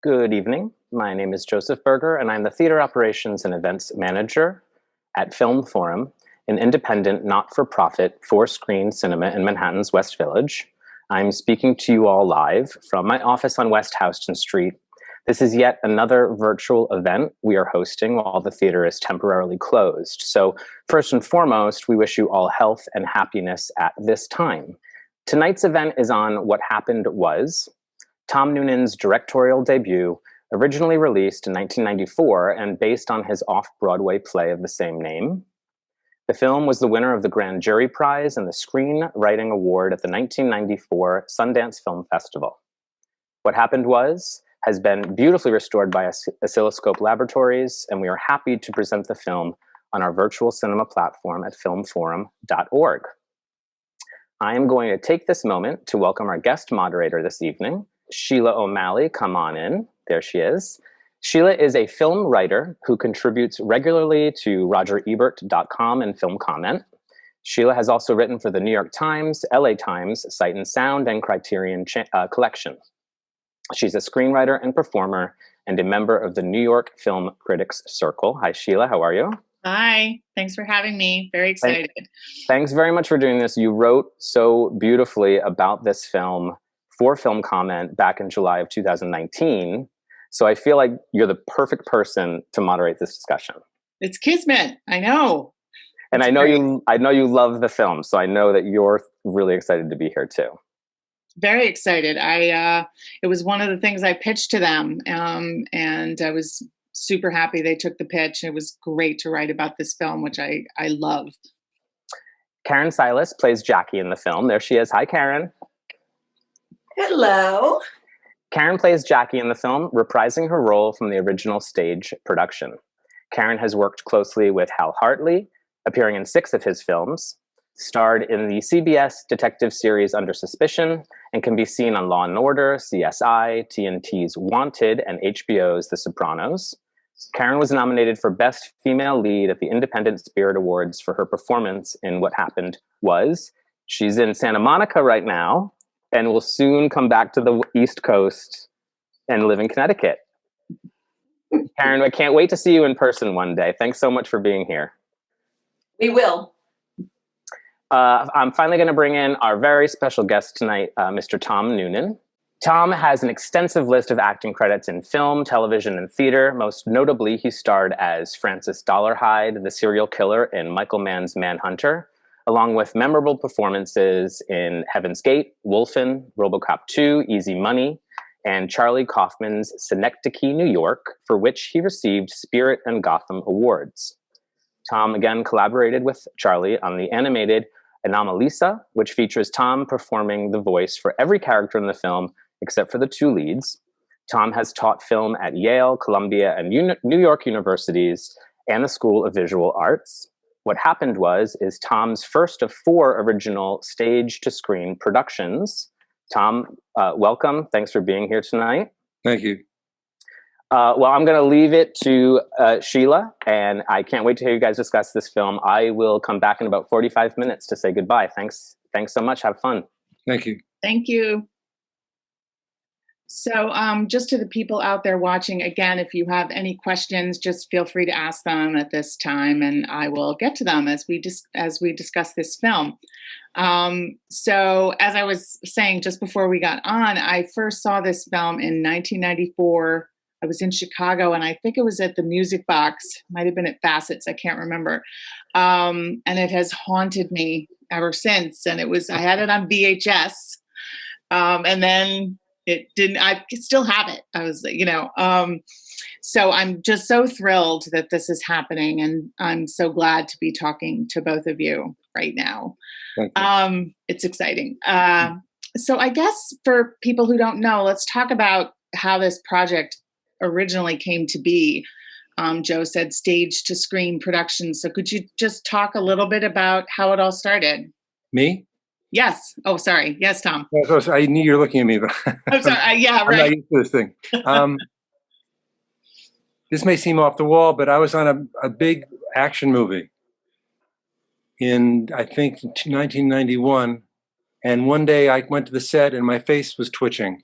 Good evening. My name is Joseph Berger, and I'm the Theater Operations and Events Manager at Film Forum, an independent, not-for-profit, four-screen cinema in Manhattan's West Village. I'm speaking to you all live from my office on West Houston Street. This is yet another virtual event we are hosting while the theater is temporarily closed. So first and foremost, we wish you all health and happiness at this time. Tonight's event is on What Happened Was, Tom Noonan's directorial debut, originally released in 1994 and based on his off-Broadway play of the same name. The film was the winner of the Grand Jury Prize and the Screenwriting Award at the 1994 Sundance Film Festival. What Happened Was has been beautifully restored by Oscilloscope Laboratories, and we are happy to present the film on our virtual cinema platform at filmforum.org. I am going to take this moment to welcome our guest moderator this evening, Sheila O'Malley. Come on in. There she is. Sheila is a film writer who contributes regularly to RogerEbert.com and Film Comment. Sheila has also written for the New York Times, LA Times, Sight and Sound, and Criterion Collection. She's a screenwriter and performer and a member of the New York Film Critics Circle. Hi, Sheila. How are you? Hi. Thanks for having me. Very excited. Thanks very much for doing this. You wrote so beautifully about this film for Film Comment back in July of 2019. So I feel like you're the perfect person to moderate this discussion. It's kismet. I know. And I know you love the film, so I know that you're really excited to be here too. Very excited. It was one of the things I pitched to them, and I was super happy they took the pitch. It was great to write about this film, which I love. Karen Sillas plays Jackie in the film. There she is. Hi, Karen. Hello. Karen plays Jackie in the film, reprising her role from the original stage production. Karen has worked closely with Hal Hartley, appearing in 6 of his films, starred in the CBS detective series Under Suspicion, and can be seen on Law & Order, CSI, TNT's Wanted, and HBO's The Sopranos. Karen was nominated for Best Female Lead at the Independent Spirit Awards for her performance in What Happened Was. She's in Santa Monica right now, and will soon come back to the East Coast and live in Connecticut. Karen, I can't wait to see you in person one day. Thanks so much for being here. We will. I'm finally going to bring in our very special guest tonight, Mr. Tom Noonan. Tom has an extensive list of acting credits in film, television, and theater. Most notably, he starred as Francis Dollarhide, the serial killer in Michael Mann's Manhunter, along with memorable performances in Heaven's Gate, Wolfen, RoboCop 2, Easy Money, and Charlie Kaufman's Synecdoche, New York, for which he received Spirit and Gotham Awards. Tom again collaborated with Charlie on the animated Anomalisa, which features Tom performing the voice for every character in the film except for the 2 leads. Tom has taught film at Yale, Columbia, and New York universities and the School of Visual Arts. What Happened Was is Tom's first of 4 original stage-to-screen productions. Tom, welcome. Thanks for being here tonight. Thank you. Well, I'm going to leave it to Sheila, and I can't wait to hear you guys discuss this film. I will come back in about 45 minutes to say goodbye. Thanks so much. Have fun. Thank you. Thank you. So just to the people out there watching, again, if you have any questions, just feel free to ask them at this time, and I will get to them as we discuss this film. So as I was saying just before we got on, I first saw this film in 1994. I was in Chicago, and I think it was at the Music Box. Might have been at Facets. I can't remember. And it has haunted me ever since. And I had it on VHS. And then it didn't, I still have it. I was, so I'm just so thrilled that this is happening. And I'm so glad to be talking to both of you right now. Thank you. It's exciting. So I guess for people who don't know, let's talk about how this project originally came to be. Joe said stage to screen production. So could you just talk a little bit about how it all started? Me? Yes. Oh, sorry. Yes, Tom. I knew you were looking at me, but I'm sorry. Yeah, I'm right. not used to this thing. This may seem off the wall, but I was on a big action movie in, I think, 1991. And one day I went to the set and my face was twitching.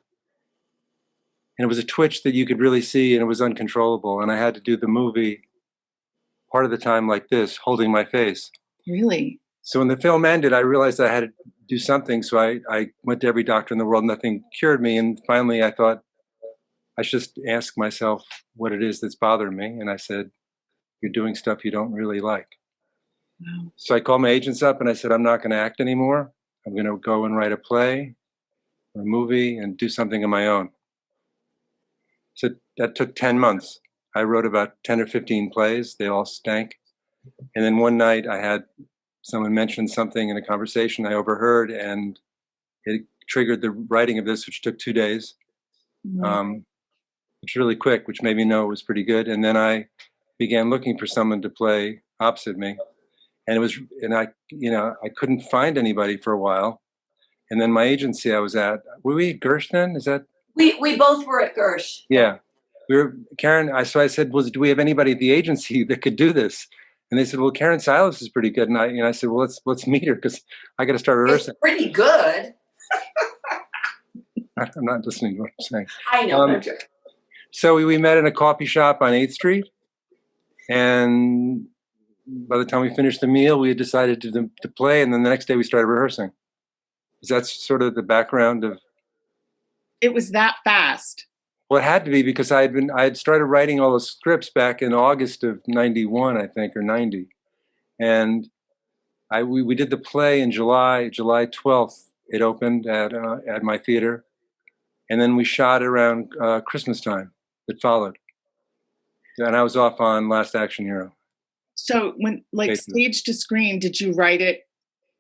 And it was a twitch that you could really see, and it was uncontrollable. And I had to do the movie part of the time like this, holding my face. Really? So when the film ended, I realized I had to do something. So I went to every doctor in the world. Nothing cured me. And finally, I thought I should just ask myself what it is that's bothering me. And I said, you're doing stuff you don't really like. Wow. So I called my agents up and I said, I'm not going to act anymore. I'm going to go and write a play or a movie and do something of my own. So that took 10 months. I wrote about 10 or 15 plays. They all stank. And then one night I had someone mention something in a conversation I overheard, and it triggered the writing of this, which took 2 days, which was really quick, which made me know it was pretty good. And then I began looking for someone to play opposite me. And I couldn't find anybody for a while. And then my agency I was at, were we at Gersh then? Is that? We both were at Gersh. Yeah. Karen, so I said, do we have anybody at the agency that could do this? And they said, well, Karen Sillas is pretty good. And I said, well, let's meet her because I got to start rehearsing. It's pretty good. I'm not listening to what I'm saying. I know. So we met in a coffee shop on 8th Street. And by the time we finished the meal, we had decided to play. And then the next day we started rehearsing. That's sort of the background of. It was that fast. Well, it had to be because I had started writing all the scripts back in August of 91, I think, or 90. And we did the play in July 12th. It opened at my theater. And then we shot around Christmas time that followed. And I was off on Last Action Hero. So when, stage to screen, did you write it?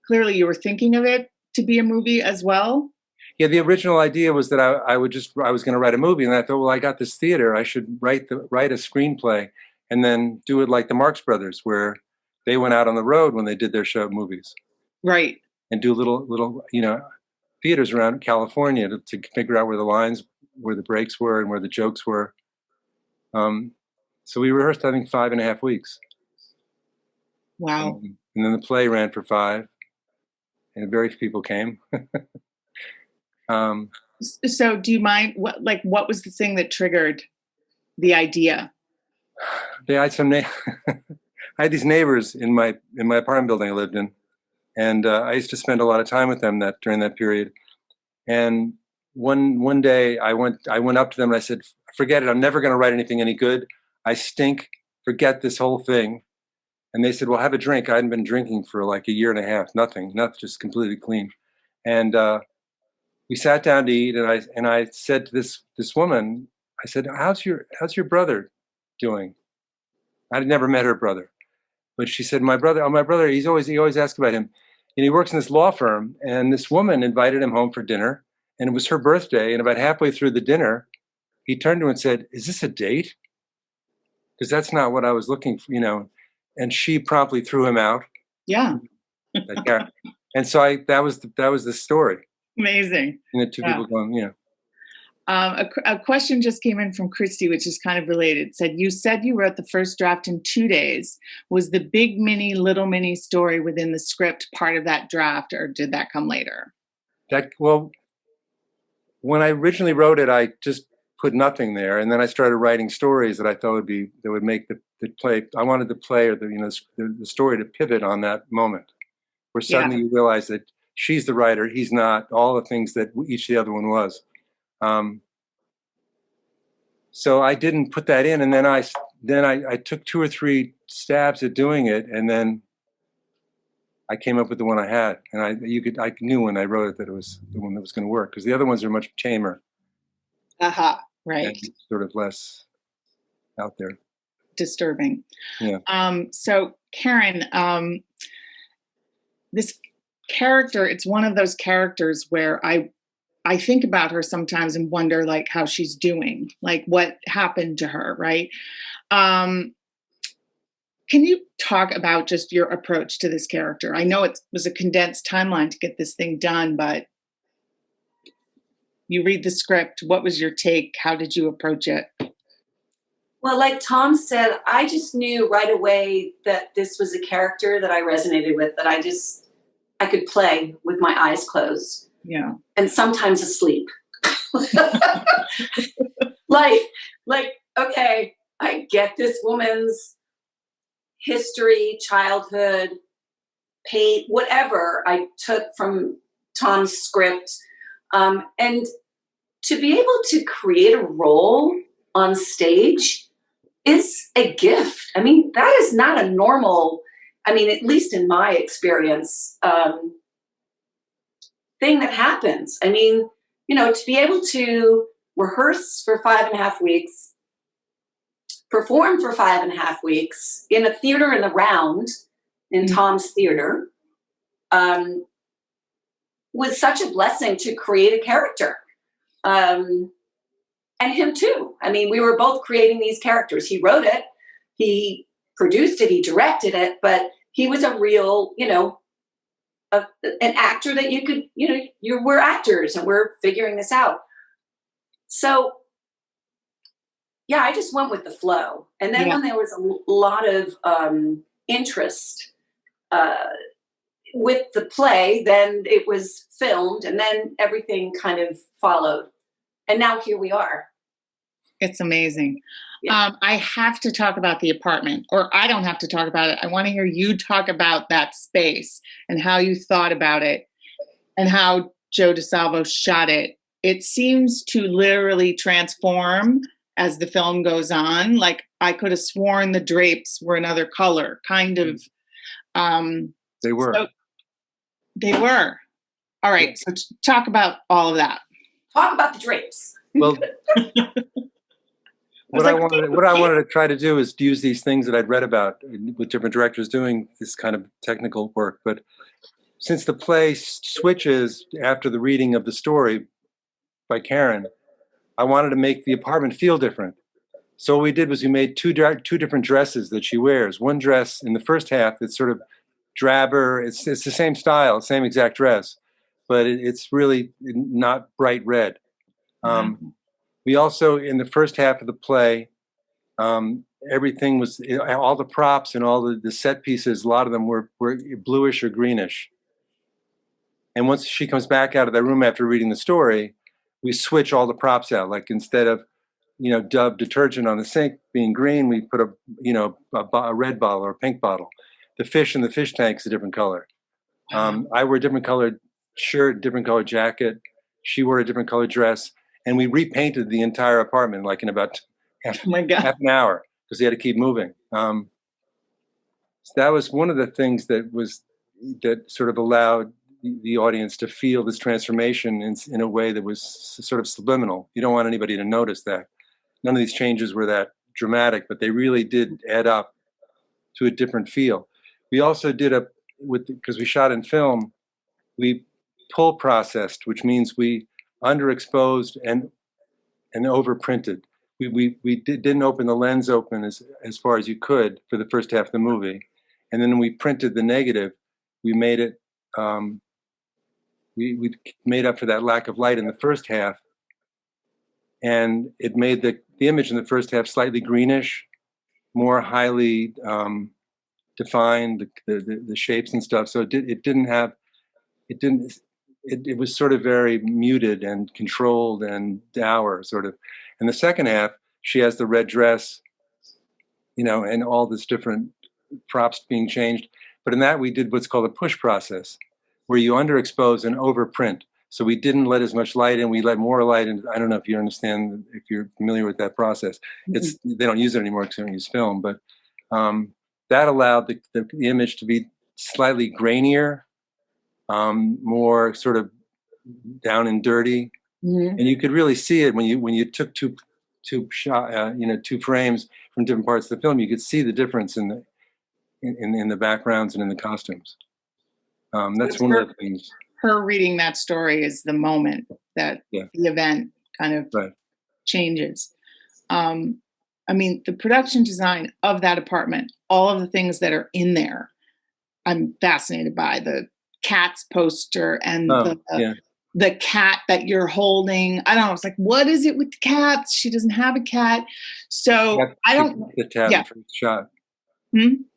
Clearly you were thinking of it to be a movie as well? Yeah, the original idea was that I was going to write a movie, and I thought, well, I got this theater, I should write a screenplay, and then do it like the Marx Brothers, where they went out on the road when they did their show movies, right? And do little theaters around California to figure out where the lines, where the breaks were, and where the jokes were. So we rehearsed, I think, 5.5 weeks. Wow! And then the play ran for 5, and very few people came. So do you mind, what was the thing that triggered the idea? I had these neighbors in my apartment building I lived in, and I used to spend a lot of time with them during that period. And one day I went up to them and I said, forget it, I'm never going to write anything any good. I stink, forget this whole thing. And they said, well, have a drink. I hadn't been drinking for like 1.5 years, nothing, just completely clean. And we sat down to eat, and I said to this woman, I said, how's your brother doing? I'd never met her brother, but she said, my brother, he always asks about him. And he works in this law firm, and this woman invited him home for dinner, and it was her birthday. And about halfway through the dinner, he turned to her and said, is this a date? Because that's not what I was looking for, And she promptly threw him out. Yeah. And so that was the story. Amazing. And the two people going, A question just came in from Christy, which is kind of related. It said, you said you wrote the first draft in 2 days. Was the big mini, little mini story within the script part of that draft, or did that come later? When I originally wrote it, I just put nothing there, and then I started writing stories that I thought would make the play. I wanted the play or the story to pivot on that moment, where suddenly you realize that she's the writer, he's not. All the things that each the other one was. So I didn't put that in, and then I took 2 or 3 stabs at doing it, and then I came up with the one I had, and I knew when I wrote it that it was the one that was going to work, because the other ones are much tamer. Right. And sort of less out there. Disturbing. Yeah. So Karen, this character, it's one of those characters where I think about her sometimes and wonder how she's doing, what happened to her, right? Can you talk about just your approach to this character? I know it was a condensed timeline to get this thing done, but you read the script. What was your take? How did you approach it? Well, like Tom said, I just knew right away that this was a character that I resonated with, that I could play with my eyes closed. Yeah. And sometimes asleep. like, okay, I get this woman's history, childhood, pain, whatever I took from Tom's script. And to be able to create a role on stage is a gift. I mean, that is not a normal, I mean, at least in my experience, thing that happens. I mean, you know, to be able to rehearse for 5.5 weeks, perform for 5.5 weeks in a theater in the round, in Tom's theater, was such a blessing to create a character. And him too. I mean, we were both creating these characters. He wrote it, he produced it, he directed it, but he was a real, you know, an actor that you could, you know, we're actors and we're figuring this out. So, yeah, I just went with the flow. And then when there was a lot of interest with the play, then it was filmed and then everything kind of followed. And now here we are. It's amazing. Yeah. I have to talk about the apartment, or I don't have to talk about it. I want to hear you talk about that space and how you thought about it and how Joe DeSalvo shot it. It seems to literally transform as the film goes on. Like, I could have sworn the drapes were another color, kind of. They were. So they were. All right. So talk about all of that. Talk about the drapes. Well, what I wanted to try to do is to use these things that I'd read about with different directors doing this kind of technical work. But since the play switches after the reading of the story by Karen, I wanted to make the apartment feel different. So what we did was we made two different dresses that she wears. One dress in the first half that's sort of drabber. It's the same style, same exact dress, but it's really not bright red. We also, in the first half of the play, everything was, all the props and all the set pieces, a lot of them were bluish or greenish. And once she comes back out of that room after reading the story, we switch all the props out. Like, instead of, you know, Dove detergent on the sink being green, we put a red bottle or a pink bottle. The fish in the fish tank's a different color. I wear a different colored shirt, different colored jacket. She wore a different colored dress. And we repainted the entire apartment, like in about half an hour, because we had to keep moving. So that was one of the things that sort of allowed the audience to feel this transformation in a way that was sort of subliminal. You don't want anybody to notice that. None of these changes were that dramatic, but they really did add up to a different feel. We also did because we shot in film, we pull processed, which means we underexposed and overprinted. We didn't open the lens open as far as you could for the first half of the movie, and then we printed the negative. We made it. We made up for that lack of light in the first half, and it made the image in the first half slightly greenish, more highly defined, the shapes and stuff. So it was sort of very muted and controlled and dour, sort of. In the second half, she has the red dress, you know, and all this different props being changed. But in that, we did what's called a push process, where you underexpose and overprint. So we didn't let as much light in, we let more light in. I don't know if you understand, if you're familiar with that process. They don't use it anymore because they don't use film, but that allowed the image to be slightly grainier, more sort of down and dirty, and you could really see it when you took two frames from different parts of the film. You could see the difference in the backgrounds and in the costumes. That's one of the things. Her reading that story is the moment that the event kind of changes. I mean, the production design of that apartment, all of the things that are in there, I'm fascinated by. The Cats poster and the cat that you're holding. I don't know. It's like, what is it with the cats? She doesn't have a cat. So I don't. The cat in the first shot.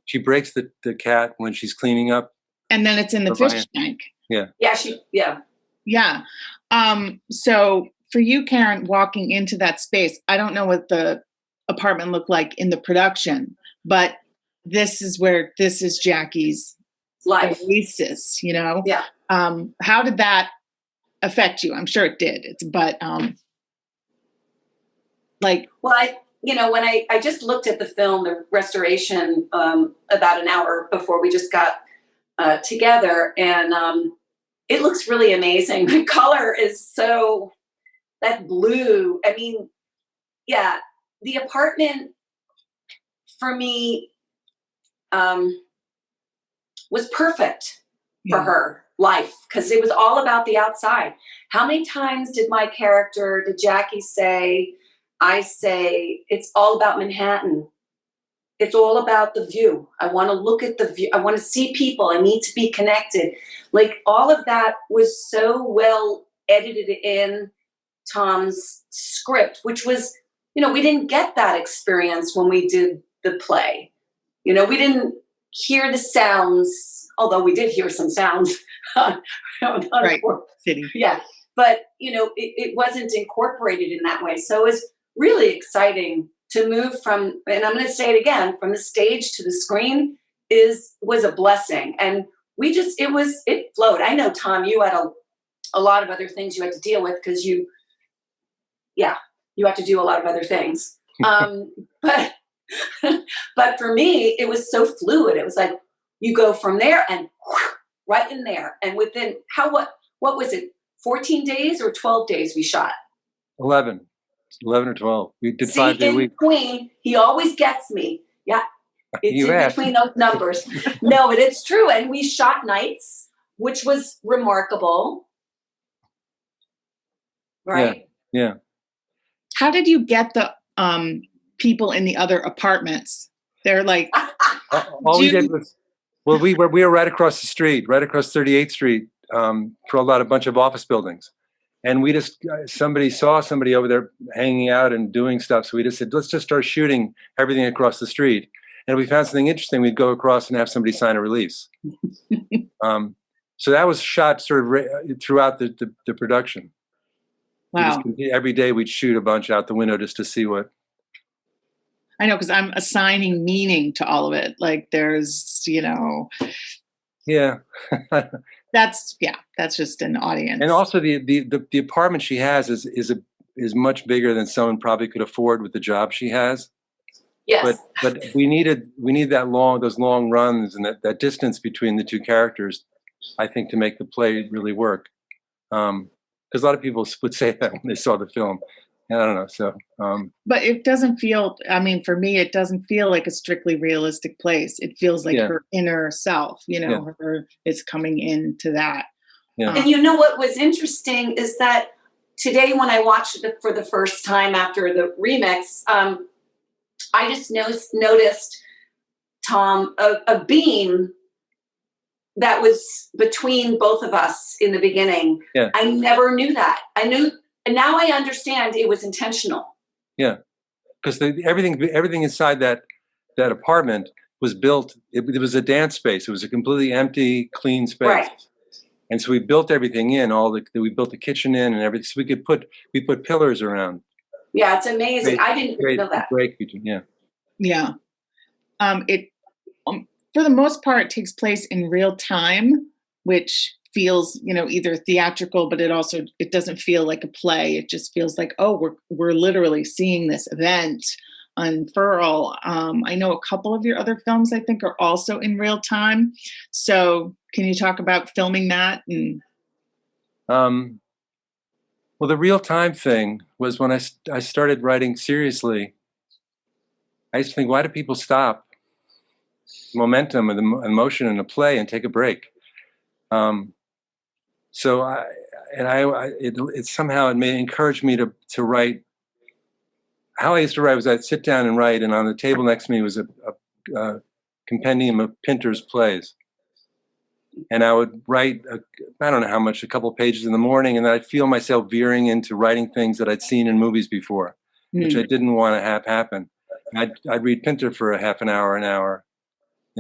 She breaks the cat when she's cleaning up. And then it's in the fish tank. Yeah. So for you, Karen, walking into that space, I don't know what the apartment looked like in the production, but this is Jackie's Life. oasis, you know? Yeah. How did that affect you? I'm sure it did. Well, when I just looked at the film, the restoration, about an hour before we just got together, and it looks really amazing. The color is so, that blue. I mean, yeah, the apartment for me was perfect for her life, because it was all about the outside. How many times did Jackie say, I say, it's all about Manhattan. It's all about the view. I want to look at the view. I want to see people. I need to be connected. Like, all of that was so well edited in Tom's script, which was, we didn't get that experience when we did the play. We didn't hear the sounds, although we did hear some sounds. Right. City. Yeah. But, it wasn't incorporated in that way. So it was really exciting to move from, and I'm going to say it again, from the stage to the screen was a blessing. And it flowed. I know, Tom, you had a lot of other things you had to deal with, because you have to do a lot of other things. But for me, it was so fluid. It was like, you go from there and right in there. And within what was it? 14 days or 12 days we shot? 11 or 12. We did 5-day week. Between, he always gets me. Yeah. It's You in asked. between those numbers. No, but it's true. And we shot nights, which was remarkable. Right? Yeah. How did you get the people in the other apartments? They're like, all we did was, we were right across the street, right across 38th Street, for a bunch of office buildings. And we just, somebody saw somebody over there hanging out and doing stuff. So we just said, let's just start shooting everything across the street. And if we found something interesting, we'd go across and have somebody sign a release. So that was shot sort of throughout the production. wow. Every day we'd shoot a bunch out the window just to see what. I know, because I'm assigning meaning to all of it. Like, there's, Yeah. that's just an audience. And also the apartment she has is much bigger than someone probably could afford with the job she has. Yes. But we need those long runs and that distance between the two characters, I think, to make the play really work. Because a lot of people would say that when they saw the film. And I don't know. So. But it doesn't feel. I mean, for me, it doesn't feel like a strictly realistic place. It feels like her inner self. Her is coming into that. Yeah. And what was interesting is that today, when I watched it for the first time after the remix, I just noticed, Tom, a beam that was between both of us in the beginning. Yeah. I never knew that. And now I understand it was intentional. Yeah, because everything inside that apartment was built. It was a dance space. It was a completely empty, clean space. Right. And so we built everything in. We built the kitchen in and everything. So we put pillars around. Yeah, it's amazing. I didn't know that. Break between, yeah. Yeah. It for the most part, it takes place in real time, which feels, either theatrical, but it doesn't feel like a play. It just feels like, oh, we're literally seeing this event unfurl. I know a couple of your other films, I think, are also in real time. So can you talk about filming that? And well, the real time thing was when I started writing seriously. I used to think, why do people stop momentum and the motion in a play and take a break? So it somehow encouraged me to write. How I used to write was I'd sit down and write, and on the table next to me was a compendium of Pinter's plays. And I would write, I don't know how much, a couple of pages in the morning, and then I'd feel myself veering into writing things that I'd seen in movies before, which I didn't want to have happen. And I'd read Pinter for a half an hour, and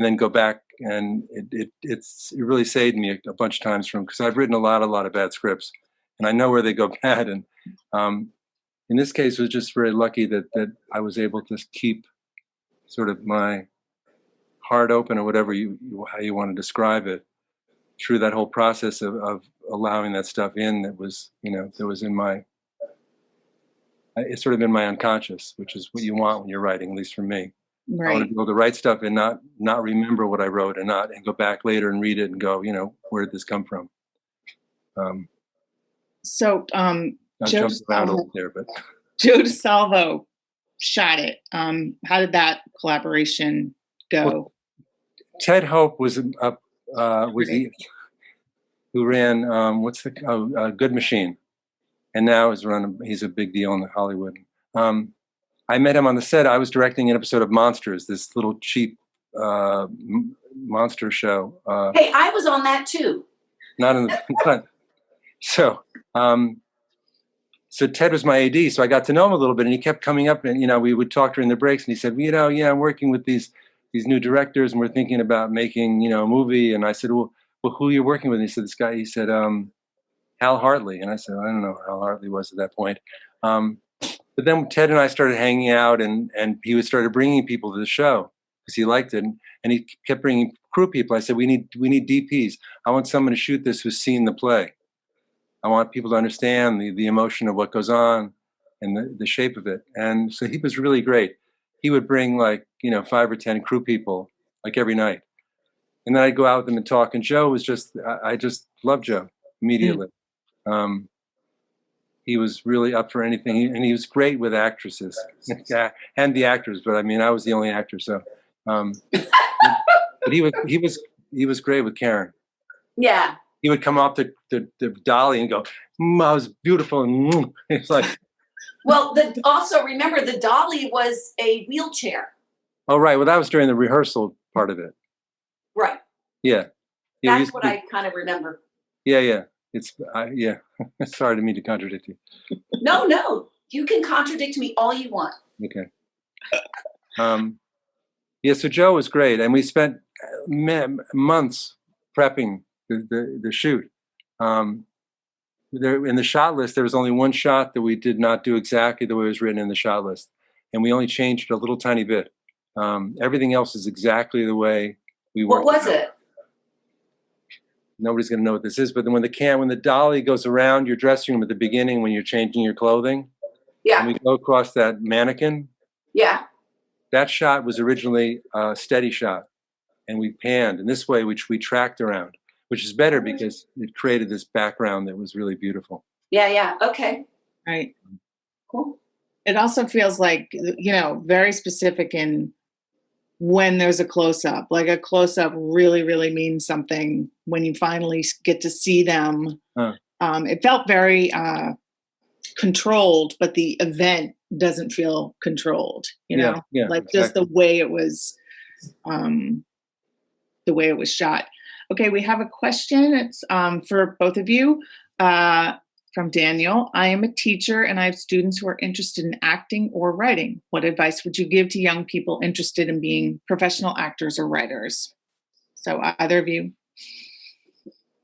then go back, and it really saved me a bunch of times because I've written a lot of bad scripts, and I know where they go bad, and In this case, it was just very lucky that I was able to keep sort of my heart open, or whatever how you want to describe it, through that whole process of allowing that stuff in that was, that was in my, it's sort of in my unconscious, which is what you want when you're writing, at least for me. I want to be able to write stuff and not remember what I wrote, and go back later and read it and go, where did this come from? I jumped around a little there, but Joe DeSalvo shot it. How did that collaboration go? Well, Ted Hope was he who ran Good Machine, and now he's a big deal in Hollywood. I met him on the set. I was directing an episode of Monsters, this little cheap monster show. Hey, I was on that too. Not in the So Ted was my AD, so I got to know him a little bit, and he kept coming up, and we would talk during the breaks, and he said, I'm working with these new directors, and we're thinking about making a movie. And I said, well, who are you working with? And he said, this guy. He said, Hal Hartley. And I said, I don't know who Hal Hartley was at that point. But then Ted and I started hanging out, and he started bringing people to the show because he liked it, and he kept bringing crew people. I said, we need DPs. I want someone to shoot this who's seen the play. I want people to understand the emotion of what goes on and the shape of it. And so he was really great. He would bring 5 or 10 crew people every night. And then I'd go out with them and talk. And Joe was I just loved Joe immediately. He was really up for anything. And he was great with actresses and the actors. But I was the only actor. So, but he was great with Karen. Yeah. He would come up to Dolly and go, I was beautiful. And it's like. Well, also remember the Dolly was a wheelchair. Oh, right. Well, that was during the rehearsal part of it. Right. Yeah. That's what I kind of remember. Yeah. It's sorry to me to contradict you. No. You can contradict me all you want. Okay. So Joe was great. And we spent months prepping the shoot. There in the shot list, there was only one shot that we did not do exactly the way it was written in the shot list, and we only changed it a little tiny bit. Everything else is exactly the way we worked. What was it? Nobody's going to know what this is, but then when the dolly goes around your dressing room at the beginning when you're changing your clothing, and we go across that mannequin, that shot was originally a steady shot, and we panned in this way, which we tracked around. Which is better because it created this background that was really beautiful. Yeah. Okay. Right. Cool. It also feels like, very specific in when there's a close-up. Like a close-up really, really means something when you finally get to see them. It felt very controlled, but the event doesn't feel controlled, Yeah, just the way it was shot. Okay, we have a question. It's for both of you from Daniel. I am a teacher and I have students who are interested in acting or writing. What advice would you give to young people interested in being professional actors or writers? So either of you.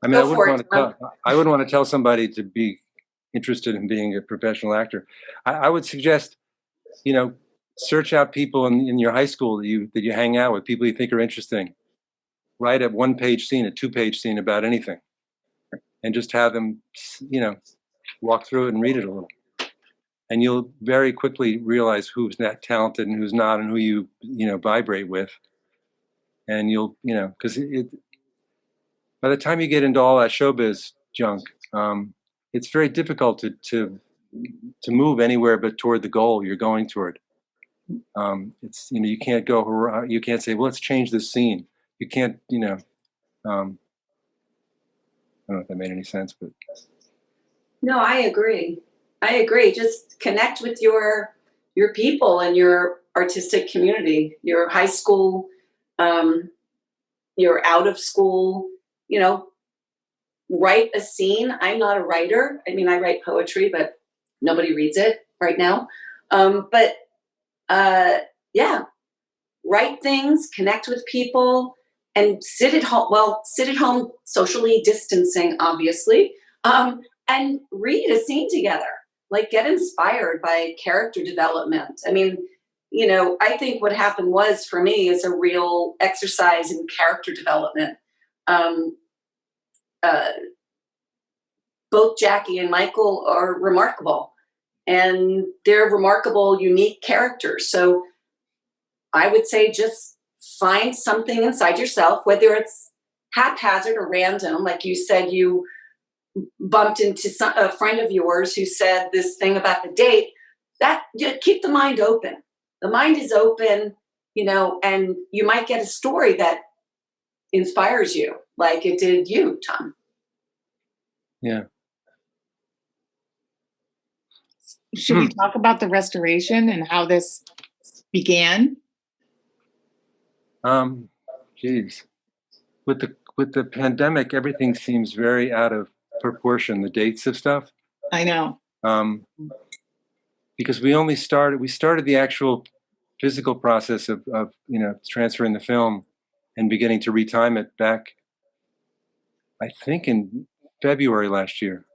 I wouldn't want to tell somebody to be interested in being a professional actor. I would suggest, search out people in your high school that you hang out with, people you think are interesting. Write a 1-page scene, a 2-page scene about anything, and just have them, walk through it and read it a little. And you'll very quickly realize who's not talented and who's not, and who you vibrate with. And you'll, because by the time you get into all that showbiz junk, it's very difficult to move anywhere but toward the goal you're going toward. It's you can't say, well, let's change this scene. You can't, I don't know if that made any sense, but. No, I agree. Just connect with your people and your artistic community, your high school, your out of school, write a scene. I'm not a writer. I write poetry, but nobody reads it right now. Write things, connect with people. And sit at home, socially distancing, obviously, and read a scene together. like get inspired by character development. I mean, you know, I think what happened was for me is a real exercise in character development. Uh, both Jackie and Michael are remarkable, and they're remarkable, unique characters. So I would say just find something inside yourself, whether it's haphazard or random. Like you said, you bumped into a friend of yours who said this thing about the date. That, keep the mind open. The mind is open, you know, and you might get a story that inspires you, like it did you, Tom. Yeah. Should we talk about the restoration and how this began? Geez. With the pandemic, everything seems very out of proportion, the dates of stuff. I know. Because we started the actual physical process of you know, transferring the film and beginning to retime it back, I think in February last year.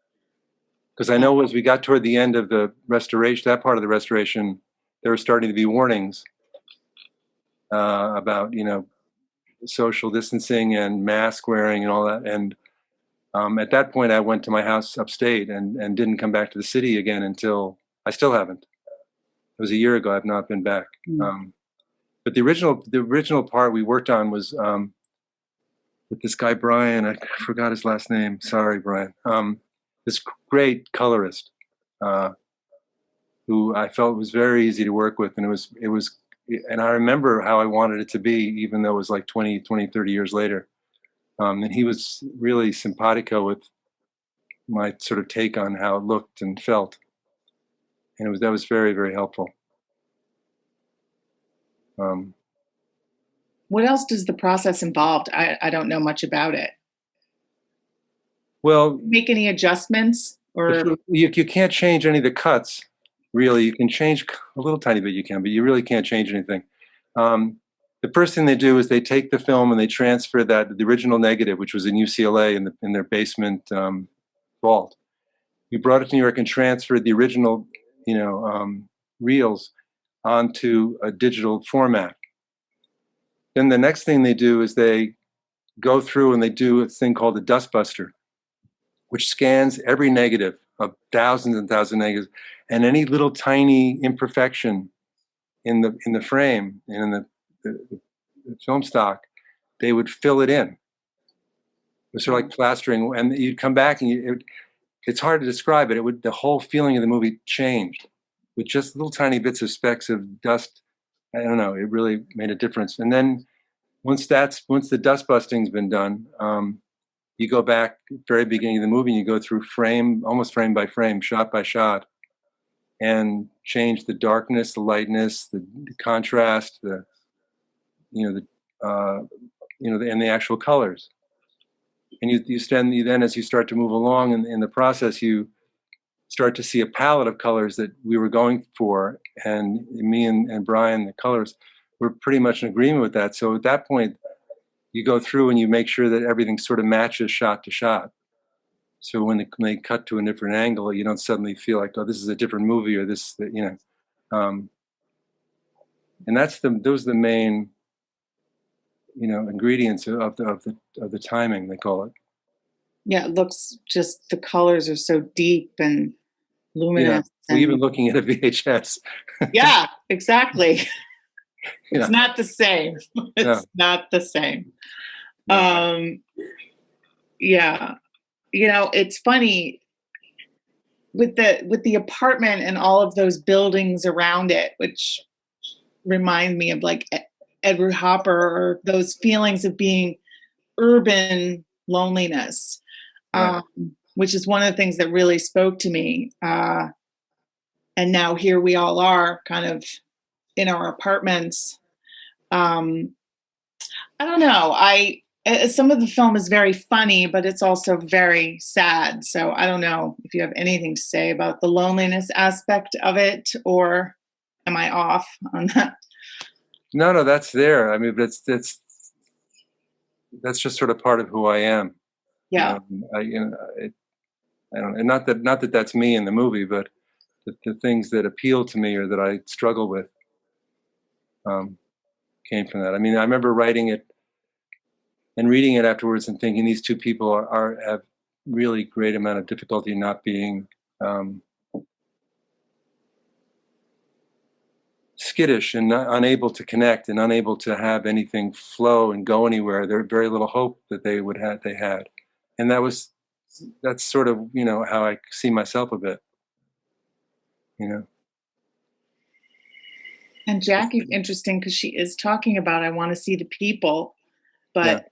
Because I know as we got toward the end of the restoration, that part of the restoration, there were starting to be warnings about, you know, social distancing and mask wearing and all that. And at that point, I went to my house upstate and didn't come back to the city again until, I still haven't. It was a year ago. I've not been back. But the original part we worked on was with this guy Brian. I forgot his last name. Sorry, Brian. This great colorist who I felt was very easy to work with, and it was, and I remember how I wanted it to be, even though it was like 20, 30 years later. And he was really simpatico with my sort of take on how it looked and felt, and that was very, very helpful. What else does the process involve? I don't know much about it. Well, make any adjustments, or you can't change any of the cuts. Really, you can change a little tiny bit. You can, but you really can't change anything. The first thing they do is they take the film and they transfer the original negative, which was in UCLA in their basement vault. We brought it to New York and transferred the original, you know, reels onto a digital format. Then the next thing they do is they go through and they do a thing called a dustbuster, which scans every negative of thousands and thousands of negatives, and any little tiny imperfection in the frame and in the film stock, they would fill it in. It was sort of like plastering, and you'd come back and it's hard to describe it. The whole feeling of the movie changed with just little tiny bits of specks of dust. I don't know. It really made a difference. And then once the dust busting's been done, you go back at the very beginning of the movie and you go through almost frame by frame, shot by shot, and change the darkness, the lightness, the contrast, and the actual colors. And you then, as you start to move along in the process, you start to see a palette of colors that we were going for, and me and Brian, the colors, were pretty much in agreement with that. So at that point, you go through and you make sure that everything sort of matches shot to shot. So when they cut to a different angle, you don't suddenly feel like, oh, this is a different movie, or this, you know. And those are the main, you know, ingredients of the timing, they call it. Yeah, it looks just, the colors are so deep and luminous. Yeah, even looking at a VHS. Yeah, exactly. Yeah. It's not the same. It's not the same. Yeah. You know, it's funny with the apartment and all of those buildings around it, which remind me of like Edward Hopper, or those feelings of being urban loneliness, which is one of the things that really spoke to me. And now here we all are, kind of in our apartments. I don't know. Some of the film is very funny, but it's also very sad. So I don't know if you have anything to say about the loneliness aspect of it, or am I off on that? No, that's there. I mean, that's just sort of part of who I am. Yeah. I don't, and not that that's me in the movie, but the things that appeal to me or that I struggle with came from that. I mean, I remember writing it and reading it afterwards and thinking these two people have really great amount of difficulty not being skittish and unable to connect and unable to have anything flow and go anywhere. There was very little hope that they had. And that's sort of, how I see myself a bit, And Jackie's interesting because she is talking about, I want to see the people, but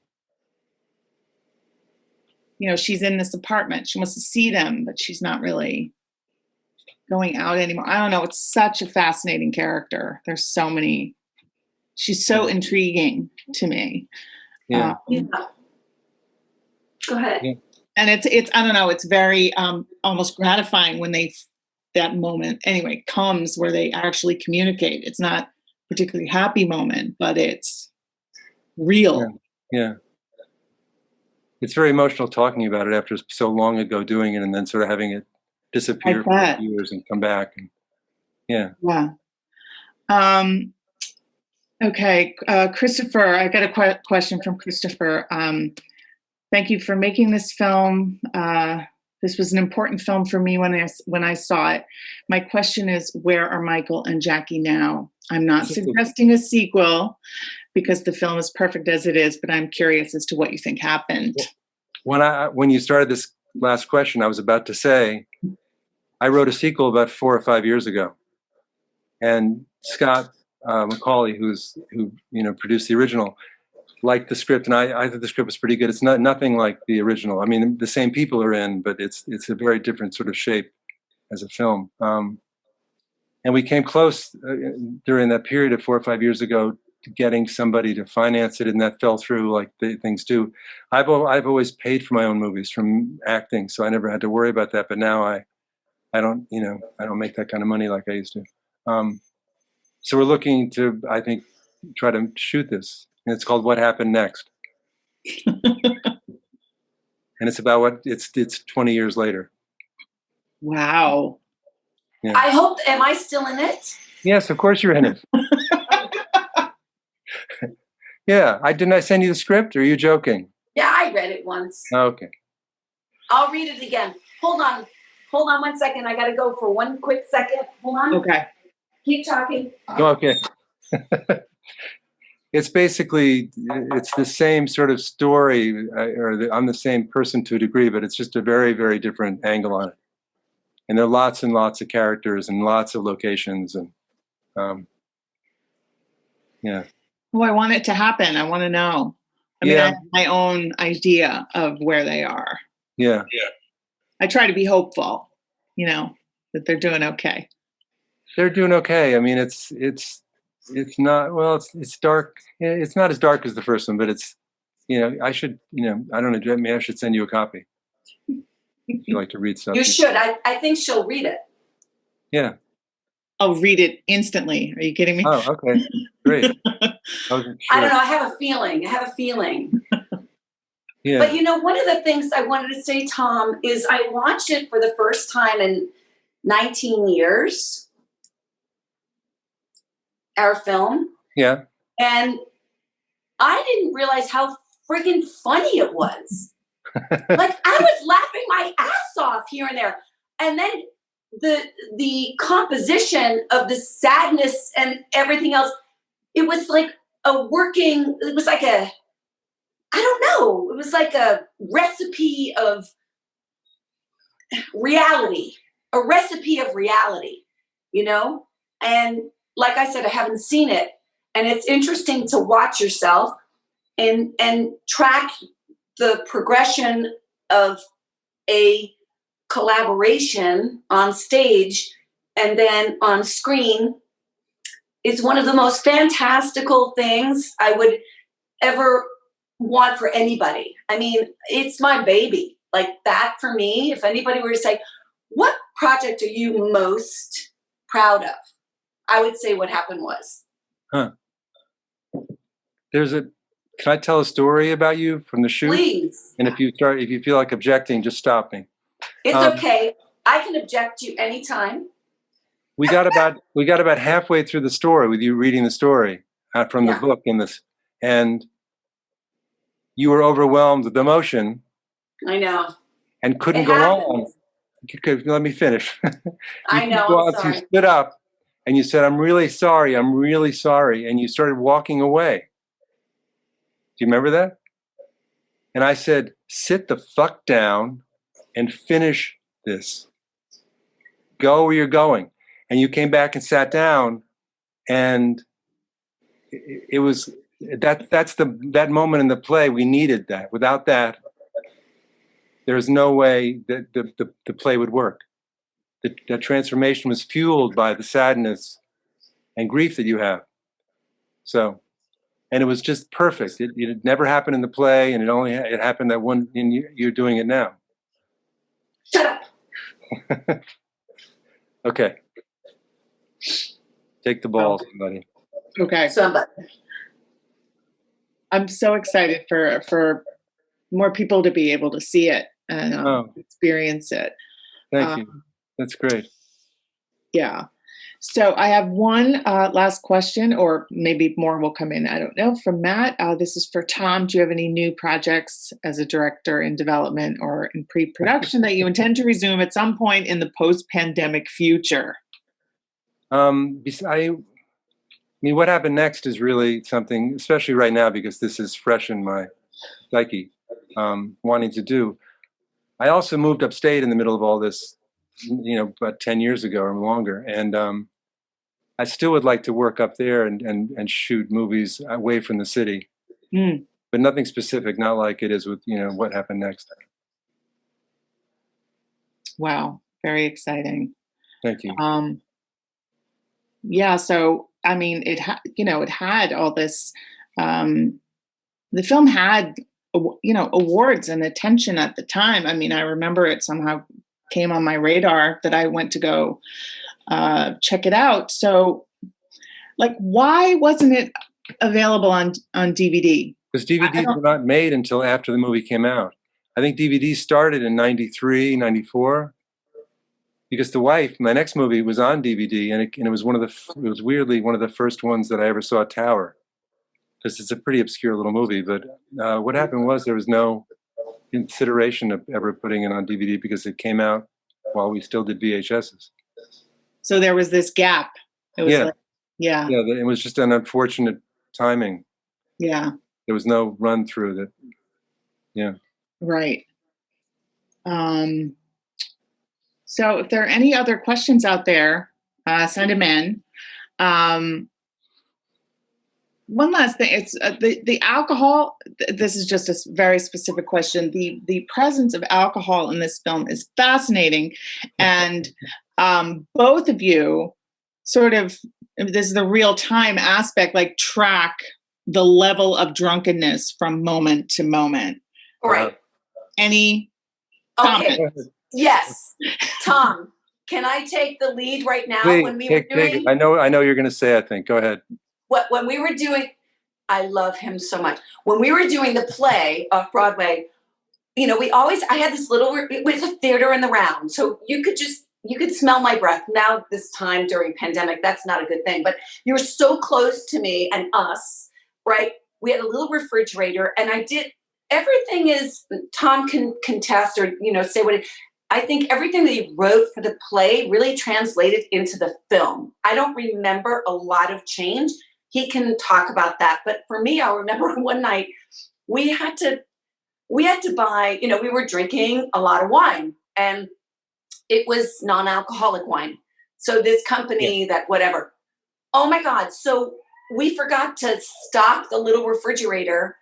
she's in this apartment. She wants to see them, but she's not really going out anymore. I don't know. It's such a fascinating character. There's so many. She's so intriguing to me. Yeah. Go ahead. Yeah. And it's I don't know. It's very almost gratifying when that moment anyway comes where they actually communicate. It's not a particularly happy moment, but it's real. Yeah. It's very emotional talking about it after so long ago doing it and then sort of having it disappear for a few years and come back. And yeah. Okay. Christopher, I got a question from Christopher. Thank you for making this film. This was an important film for me when I saw it. My question is, where are Michael and Jackie now? I'm not suggesting a sequel because the film is perfect as it is, but I'm curious as to what you think happened. When you started this last question, I was about to say, I wrote a sequel about 4 or 5 years ago, and Scott McCauley, who produced the original, liked the script, and I thought the script was pretty good. It's nothing like the original. I mean, the same people are in, but it's a very different sort of shape as a film. And we came close during that period of 4 or 5 years ago to getting somebody to finance it, and that fell through like things do. I've always paid for my own movies from acting, so I never had to worry about that. But now I don't make that kind of money like I used to. So we're looking to, I think, try to shoot this. And it's called What Happened Next. And it's about it's 20 years later. Wow. Yeah. I hope, am I still in it? Yes, of course you're in it. Yeah, didn't I send you the script, or are you joking? Yeah, I read it once. Okay. I'll read it again. Hold on 1 second. I gotta go for one quick second. Hold on. Okay. Keep talking. Okay. It's basically, it's the same sort of story, I'm the same person to a degree, but it's just a very, very different angle on it. And there are lots and lots of characters and lots of locations, and yeah. Oh, I want it to happen. I want to know. I mean, I have my own idea of where they are. Yeah. I try to be hopeful, that they're doing okay. They're doing okay. I mean, it's not, well, it's dark. It's not as dark as the first one, but it's, I should, I don't know, maybe I should send you a copy. If you like to read stuff. You should. I think she'll read it. Yeah. I'll read it instantly. Are you kidding me? Oh, okay. Great. I don't know. I have a feeling. Yeah. But one of the things I wanted to say, Tom, is I watched it for the first time in 19 years. Our film. Yeah. And I didn't realize how friggin' funny it was. Like, I was laughing my ass off here and there. And then the composition of the sadness and everything else, it was like it was like a recipe of reality, and like I said, I haven't seen it, and it's interesting to watch yourself and track the progression of a collaboration on stage and then on screen. Is one of the most fantastical things I would ever want for anybody. I mean, it's my baby. Like, that for me, if anybody were to say, what project are you most proud of? I would say What Happened was. Huh. Can I tell a story about you from the shoot? Please. And if you feel like objecting, just stop me. It's okay. I can object you anytime. we got about halfway through the story with you reading the story from the book and you were overwhelmed with emotion. I know. And couldn't It go happens. on. Let me finish. I know, I'm sorry. You stood up and you said, I'm really sorry. And you started walking away. Do you remember that? And I said, sit the fuck down and finish this. Go where you're going. And you came back and sat down, and it was that moment in the play. We needed that. Without that, there's no way that the play would work. The transformation was fueled by the sadness and grief that you have. So, and it was just perfect. It had never happened in the play, and it happened that one, and you're doing it now. Shut up. Okay. Take the ball, somebody. Okay. Somebody. I'm so excited for more people to be able to see it and experience it. Thank you. That's great. Yeah. So I have one last question, or maybe more will come in. I don't know. From Matt, this is for Tom. Do you have any new projects as a director in development or in pre-production that you intend to resume at some point in the post-pandemic future? I mean, what happened next is really something, especially right now, because this is fresh in my psyche, wanting to do. I also moved upstate in the middle of all this, about 10 years ago or longer. And I still would like to work up there and shoot movies away from the city, but nothing specific, not like it is with, what happened next. Wow. Very exciting. Thank you. Yeah. So, I mean, it had all this, the film had, awards and attention at the time. I mean, I remember it somehow came on my radar that I went to go check it out. So, why wasn't it available on DVD? Because DVDs were not made until after the movie came out. I think DVDs started in 93, 94. Because my next movie was on DVD, and it was it was weirdly one of the first ones that I ever saw Tower, because it's a pretty obscure little movie. But what happened was there was no consideration of ever putting it on DVD because it came out while we still did VHSs. So there was this gap. It was it was just an unfortunate timing. Yeah. There was no run through that. Yeah. Right. So if there are any other questions out there, send them in. One last thing, it's the alcohol. This is just a very specific question. The presence of alcohol in this film is fascinating, and both of you sort of, this is the real time aspect, track the level of drunkenness from moment to moment. Right. Any Okay. comments? Yes. Tom, can I take the lead right now? Please, When we were doing, I know you're going to say, I think. Go ahead. When we were doing, I love him so much. When we were doing the play off Broadway, I had this it was a theater in the round. So you could smell my breath. Now this time during pandemic, that's not a good thing, but you were so close to me and us, right? We had a little refrigerator, and everything is, Tom can contest or, say what I think everything that he wrote for the play really translated into the film. I don't remember a lot of change. He can talk about that. But for me, I remember one night we had to buy, we were drinking a lot of wine, and it was non-alcoholic wine. So this company that whatever. Oh my God. So we forgot to stock the little refrigerator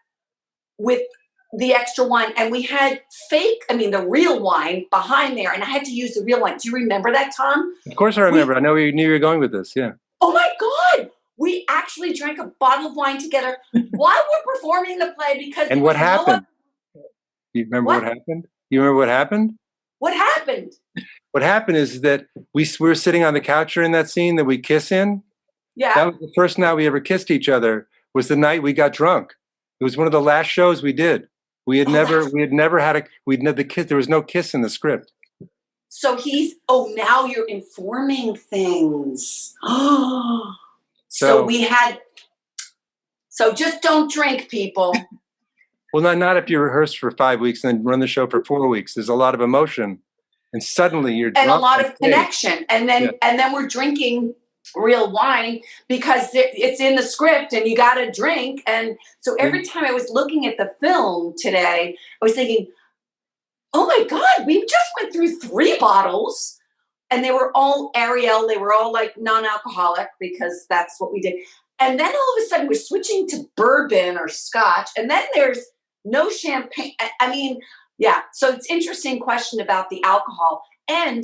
with the extra wine, and we had the real wine behind there, and I had to use the real wine. Do you remember that, Tom? Of course I remember. I know you knew you were going with this, yeah. Oh my God! We actually drank a bottle of wine together while we're performing the play because. And what happened? You remember what happened? You remember what happened? What happened? What happened is that we were sitting on the couch during that scene that we kiss in. Yeah. That was the first night we ever kissed each other. Was the night we got drunk. It was one of the last shows we did. We had never had there was no kiss in the script. So now you're informing things. So just don't drink, people. Well, not if you rehearse for 5 weeks and then run the show for 4 weeks. There's a lot of emotion, and suddenly you're and drunk a lot of connection, and then we're drinking real wine because it's in the script, and you got to drink. And so every time I was looking at the film today, I was thinking, oh my God, we just went through 3 bottles, and they were all Ariel. They were all like non-alcoholic because that's what we did. And then all of a sudden we're switching to bourbon or scotch, and then there's no champagne. I mean, yeah. So it's an interesting question about the alcohol, and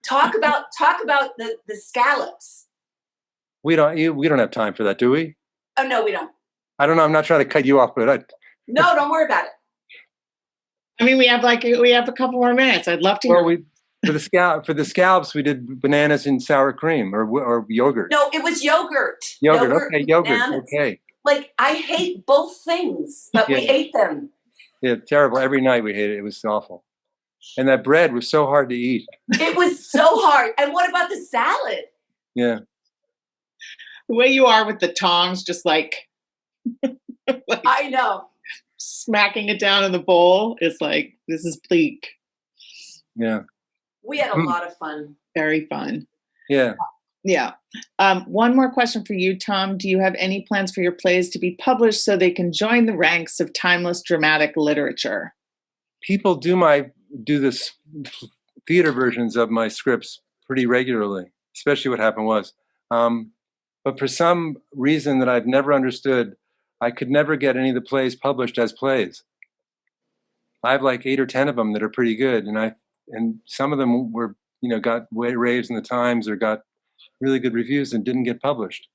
talk about the scallops. We don't have time for that, do we? Oh no, we don't. I don't know. I'm not trying to cut you off, but no, don't worry about it. I mean, we have a couple more minutes. I'd love to hear. Well, for the scallops, we did bananas and sour cream or yogurt. No, it was yogurt. Yogurt. Okay, yogurt. Bananas. Okay. Like, I hate both things, but we ate them. Yeah, terrible. Every night we hated it. It was awful. And that bread was so hard to eat. It was so hard. And what about the salad? Yeah. The way you are with the tongs, just like I know. Smacking it down in the bowl is like, this is bleak. Yeah. We had a lot of fun. Very fun. Yeah. Yeah. One more question for you, Tom. Do you have any plans for your plays to be published so they can join the ranks of timeless dramatic literature? People do this theater versions of my scripts pretty regularly, especially what happened was. But for some reason that I've never understood, I could never get any of the plays published as plays. I have like 8 or 10 of them that are pretty good, and some of them were, got raves in the Times or got really good reviews and didn't get published.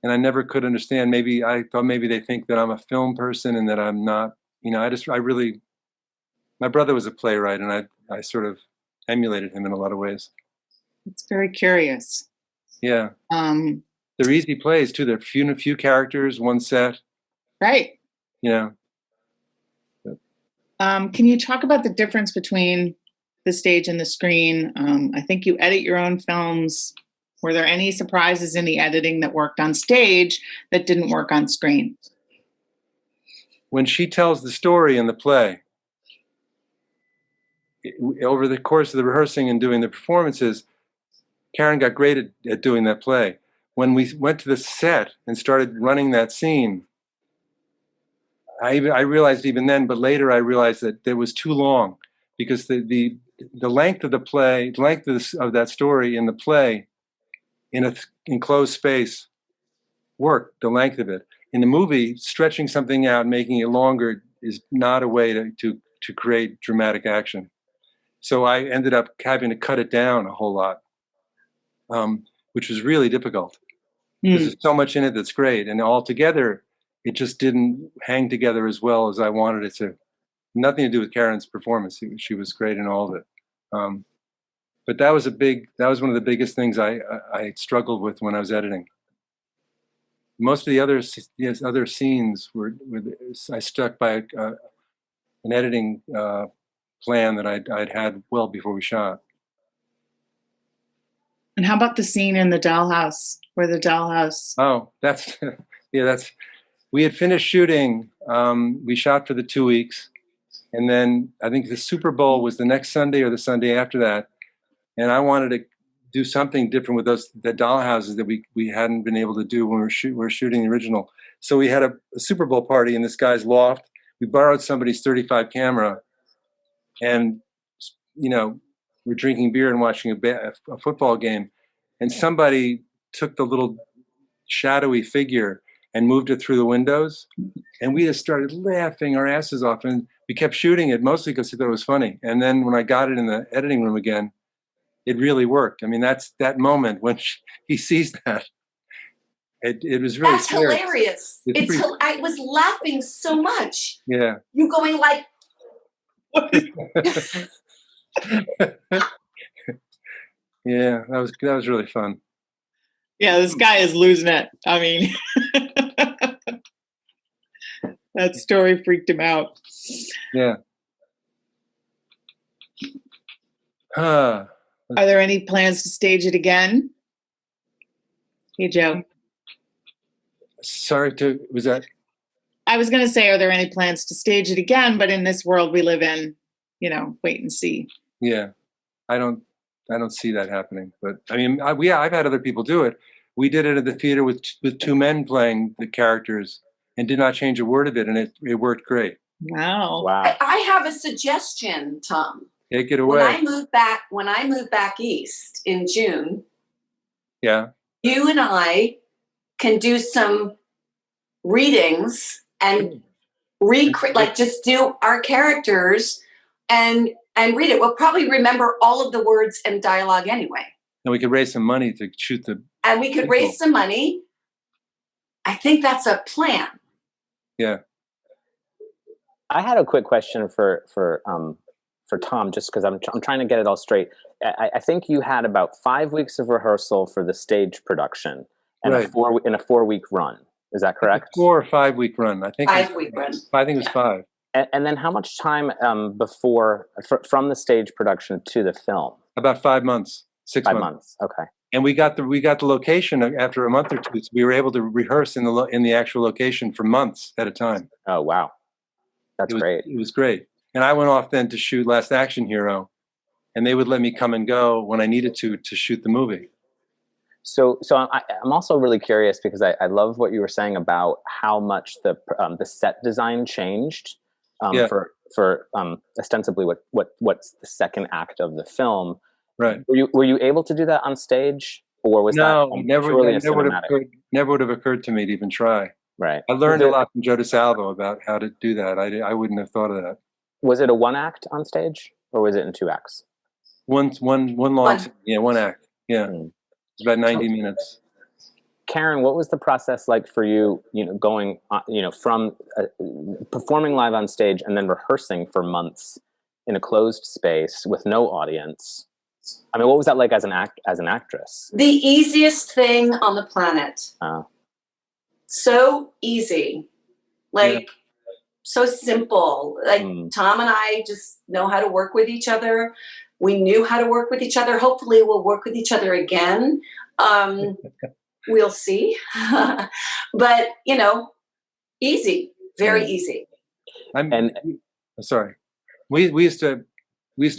And I never could understand. I thought maybe they think that I'm a film person and that I'm not. My brother was a playwright, and I sort of emulated him in a lot of ways. It's very curious. Yeah. They're easy plays too. They're few characters, one set. Right. Yeah. Can you talk about the difference between the stage and the screen? I think you edit your own films. Were there any surprises in the editing that worked on stage that didn't work on screen? When she tells the story in the play, over the course of the rehearsing and doing the performances, Karen got great at doing that play. When we went to the set and started running that scene, I realized even then, but later I realized that it was too long, because the length of the play, the length of that story in the play, in an enclosed space, worked. The length of it in the movie, stretching something out, making it longer, is not a way to create dramatic action. So I ended up having to cut it down a whole lot, which was really difficult. Because there's so much in it that's great, and altogether it just didn't hang together as well as I wanted it to. Nothing to do with Karen's performance; she was great in all of it. But that was one of the biggest things I struggled with when I was editing. Most of the other scenes were I stuck by an editing plan that I'd had well before we shot. And how about the scene in the dollhouse, where the dollhouse? Oh, we had finished shooting. We shot for the 2 weeks. And then I think the Super Bowl was the next Sunday or the Sunday after that. And I wanted to do something different with the dollhouses that we hadn't been able to do when we were shooting the original. So we had a Super Bowl party in this guy's loft. We borrowed somebody's 35 camera. And, we're drinking beer and watching a football game, and somebody took the little shadowy figure and moved it through the windows, and we just started laughing our asses off, and we kept shooting it mostly because we thought it was funny. And then when I got it in the editing room again, it really worked. I mean, that's that moment when he sees that. It was really That's hilarious. I was laughing so much. Yeah. You going like, Yeah, that was really fun. Yeah, this guy is losing it. I mean, that story freaked him out. Yeah. Are there any plans to stage it again? Hey, Joe. Was that? I was going to say, are there any plans to stage it again? But in this world we live in, wait and see. Yeah, I don't see that happening. But I mean, I've had other people do it. We did it at the theater with two men playing the characters and did not change a word of it, and it worked great. Wow. I have a suggestion, Tom. Take it away. When I moved back east in June, yeah, you and I can do some readings and just do our characters and read it. We'll probably remember all of the words and dialogue anyway. And we could raise some money to shoot the. And we could raise some money. I think that's a plan. Yeah. I had a quick question for Tom, just because I'm trying to get it all straight. I think you had about 5 weeks of rehearsal for the stage production and right. a 4-week run. Is that correct? 4 or 5 week run. I think 5 week run. I think it was 5. And then how much time from the stage production to the film? About 5 months. 6 months. 5 months. Okay. And we got the location after a month or two. So we were able to rehearse in the actual location for months at a time. Oh wow, that's great. It was great. And I went off then to shoot Last Action Hero, and they would let me come and go when I needed to shoot the movie. So I'm also really curious because I love what you were saying about how much the set design changed for ostensibly what's the second act of the film. Right. Were you able to do that on stage, or was that never would have occurred to me to even try. Right. I learned a lot from Joe DeSalvo about how to do that. I wouldn't have thought of that. Was it a 1 act on stage, or was it in 2 acts? One long. Yeah, 1 act. Yeah. It's about 90 minutes. Karen, what was the process like for you, going, from performing live on stage and then rehearsing for months in a closed space with no audience? I mean, what was that like as an actress? The easiest thing on the planet. So easy. So simple. Tom and I just know how to work with each other. We knew how to work with each other. Hopefully we'll work with each other again. We'll see. But, easy, very easy. Sorry. We used to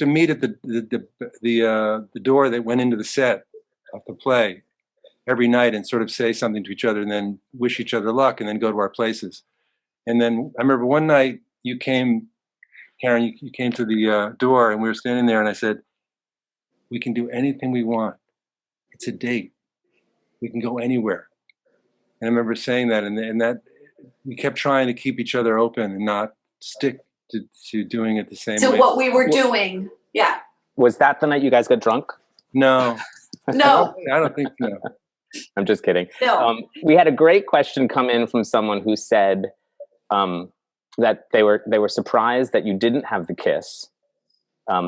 meet at the door that went into the set of the play every night and sort of say something to each other and then wish each other luck and then go to our places. And then I remember one night Karen, you came to the door and we were standing there and I said, we can do anything we want. It's a date. We can go anywhere. And I remember saying that and that we kept trying to keep each other open and not stick to doing it the same way. To what we were doing. Yeah. Was that the night you guys got drunk? No. No. I don't think so. I'm just kidding. No. We had a great question come in from someone who said that they were surprised that you didn't have the kiss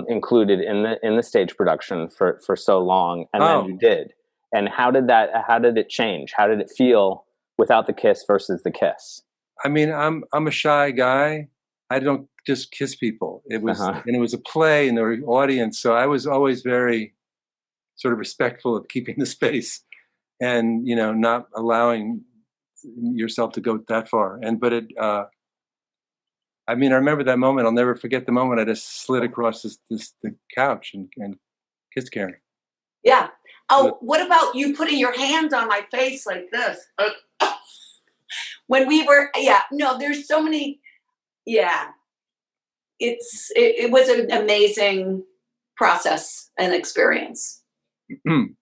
included in the stage production for so long, and then you did. And how did it change? How did it feel without the kiss versus the kiss? I mean, I'm a shy guy. I don't just kiss people. It was and it was a play and there were audience, so I was always very sort of respectful of keeping the space and not allowing yourself to go that far. I remember that moment. I'll never forget the moment I just slid across the couch and kissed Karen. Yeah. Oh, what about you putting your hand on my face like this? When we were, there's so many, it was an amazing process and experience.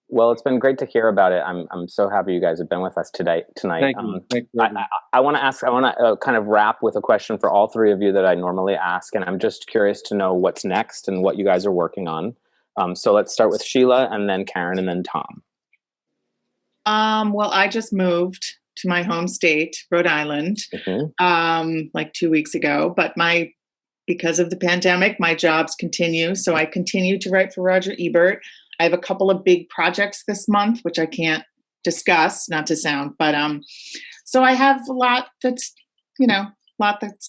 Well, it's been great to hear about it. I'm so happy you guys have been with us tonight. Thank you. I want to kind of wrap with a question for all three of you that I normally ask, and I'm just curious to know what's next and what you guys are working on. So let's start with Sheila, and then Karen, and then Tom. Well, I just moved to my home state, Rhode Island, like 2 weeks ago. But because of the pandemic, my jobs continue. So I continue to write for Roger Ebert. I have a couple of big projects this month, which I can't discuss, not to sound, but so I have a lot that's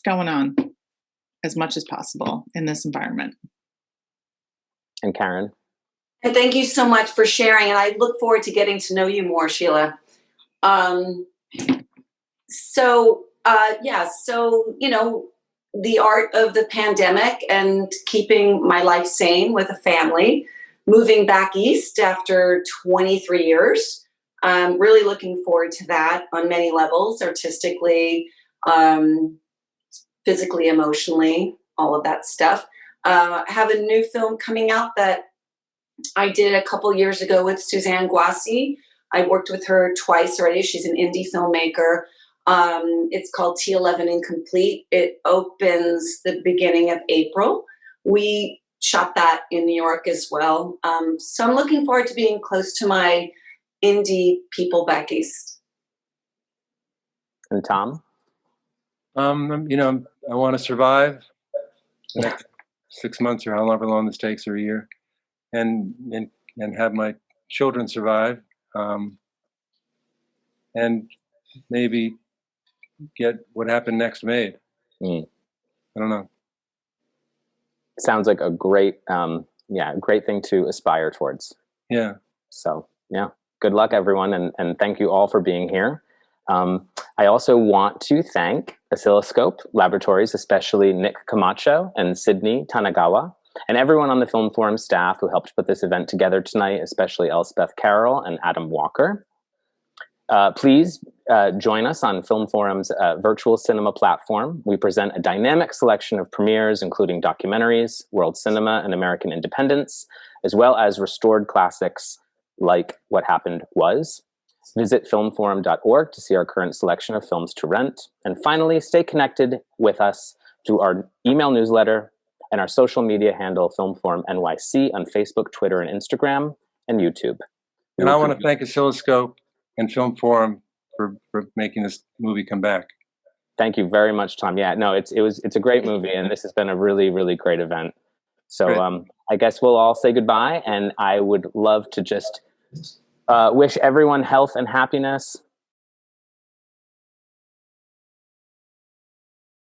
going on as much as possible in this environment. And Karen. And thank you so much for sharing. And I look forward to getting to know you more, Sheila. The art of the pandemic and keeping my life sane with a family, moving back east after 23 years. Really looking forward to that on many levels, artistically, physically, emotionally, all of that stuff. I have a new film coming out that I did a couple years ago with Suzanne Guassi. I worked with her twice already. She's an indie filmmaker. It's called T11 Incomplete. It opens the beginning of April. We shot that in New York as well. So I'm looking forward to being close to my indie people back east. And Tom? I want to survive the next 6 months or however long this takes, or a year, and have my children survive, and maybe get What Happened Next made. I don't know. Sounds like a great thing to aspire towards. Yeah. So yeah, good luck everyone, and thank you all for being here. I also want to thank Oscilloscope Laboratories, especially Nick Camacho and Sydney Tanagawa, and everyone on the Film Forum staff who helped put this event together tonight, especially Elspeth Carroll and Adam Walker. Please join us on Film Forum's virtual cinema platform. We present a dynamic selection of premieres, including documentaries, world cinema, and American independence, as well as restored classics like What Happened Was. Visit filmforum.org to see our current selection of films to rent. And finally, stay connected with us through our email newsletter and our social media handle, Film Forum NYC, on Facebook, Twitter, and Instagram, and YouTube. And I want to thank Oscilloscope and Film Forum for making this movie come back. Thank you very much, Tom. Yeah, no, it's a great movie, and this has been a really, really great event. So I guess we'll all say goodbye, and I would love to just wish everyone health and happiness,